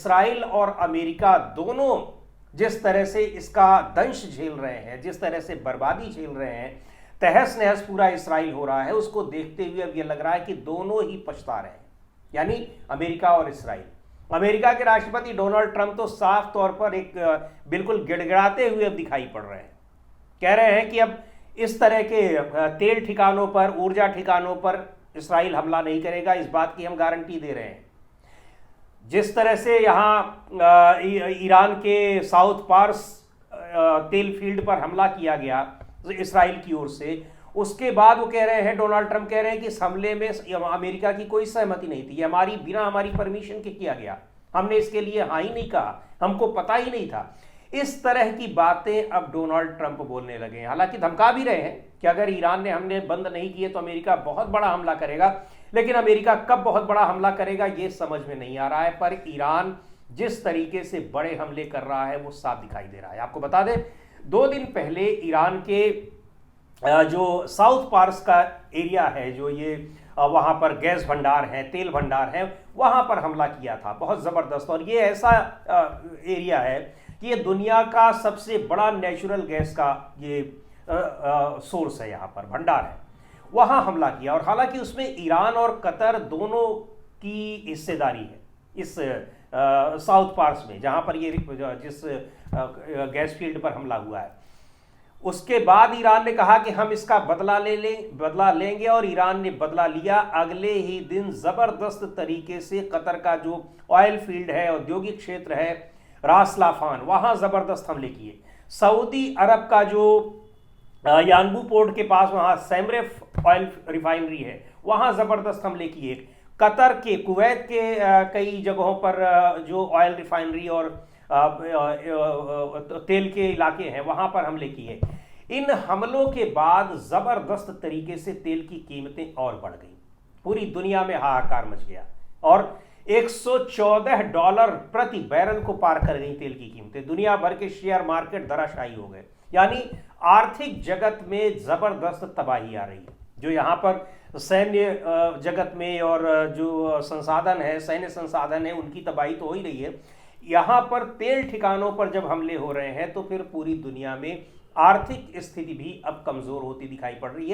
Israel और America दोनों जिस तरह से इसका दंश झेल रहे हैं, जिस तरह से बर्बादी झेल रहे हैं, तहस नहस पूरा इसराइल हो रहा है, उसको देखते हुए अब यह लग रहा है कि दोनों ही पछता रहे हैं, यानी अमेरिका और इसराइल। अमेरिका के राष्ट्रपति डोनाल्ड ट्रंप तो साफ तौर पर एक बिल्कुल गिड़गिड़ाते हुए अब दिखाई पड़ रहे हैं। कह रहे हैं कि अब इस तरह के तेल ठिकानों पर, ऊर्जा ठिकानों पर इसराइल हमला नहीं करेगा, इस बात की हम गारंटी दे रहे हैं। जिस तरह से यहाँ ईरान के साउथ पार्स तेल फील्ड पर हमला किया गया इसराइल की ओर से, उसके बाद वो कह रहे हैं, डोनाल्ड ट्रंप कह रहे हैं कि इस हमले में अमेरिका की कोई सहमति नहीं थी, हमारी बिना हमारी परमिशन के किया गया, हमने इसके लिए हाँ ही नहीं कहा, हमको पता ही नहीं था। इस तरह की बातें अब डोनाल्ड ट्रंप बोलने लगे हैं। हालांकि धमका भी रहे हैं कि अगर ईरान ने हमले बंद नहीं किए तो अमेरिका बहुत बड़ा हमला करेगा, लेकिन अमेरिका कब बहुत बड़ा हमला करेगा ये समझ में नहीं आ रहा है। पर ईरान जिस तरीके से बड़े हमले कर रहा है वो साफ दिखाई दे रहा है। आपको बता दें, 2 दिन पहले ईरान के जो साउथ पार्स का एरिया है, जो ये वहाँ पर गैस भंडार है, तेल भंडार है, वहाँ पर हमला किया था बहुत ज़बरदस्त। और ये ऐसा एरिया है कि ये दुनिया का सबसे बड़ा नेचुरल गैस का ये सोर्स है, यहाँ पर भंडार है, वहाँ हमला किया। और हालांकि उसमें ईरान और कतर दोनों की हिस्सेदारी है इस साउथ पार्स में, जहाँ पर ये जिस गैस फील्ड पर हमला हुआ है। उसके बाद ईरान ने कहा कि हम इसका बदला लेंगे, और ईरान ने बदला लिया। अगले ही दिन जबरदस्त तरीके से कतर का जो ऑयल फील्ड है, औद्योगिक क्षेत्र है रास लाफान, वहां जबरदस्त हमले किए। सऊदी अरब का जो यानबू पोर्ट के पास वहां सैमरेफ ऑयल रिफाइनरी है, वहां जबरदस्त हमले किए। कतर के, कुवैत के कई जगहों पर जो ऑयल रिफाइनरी और तेल के इलाके हैं वहां पर हमले किए। इन हमलों के बाद जबरदस्त तरीके से तेल की कीमतें और बढ़ गई, पूरी दुनिया में हाहाकार मच गया और $114 प्रति बैरल को पार कर गई तेल की कीमतें। दुनिया भर के शेयर मार्केट धराशायी हो गए, यानी आर्थिक जगत में जबरदस्त तबाही आ रही है। जो यहाँ पर सैन्य जगत में और जो संसाधन है, सैन्य संसाधन है, उनकी तबाही तो हो ही रही है। यहाँ पर तेल ठिकानों पर जब हमले हो रहे हैं तो फिर पूरी दुनिया में आर्थिक स्थिति भी अब कमजोर होती दिखाई पड़ रही है।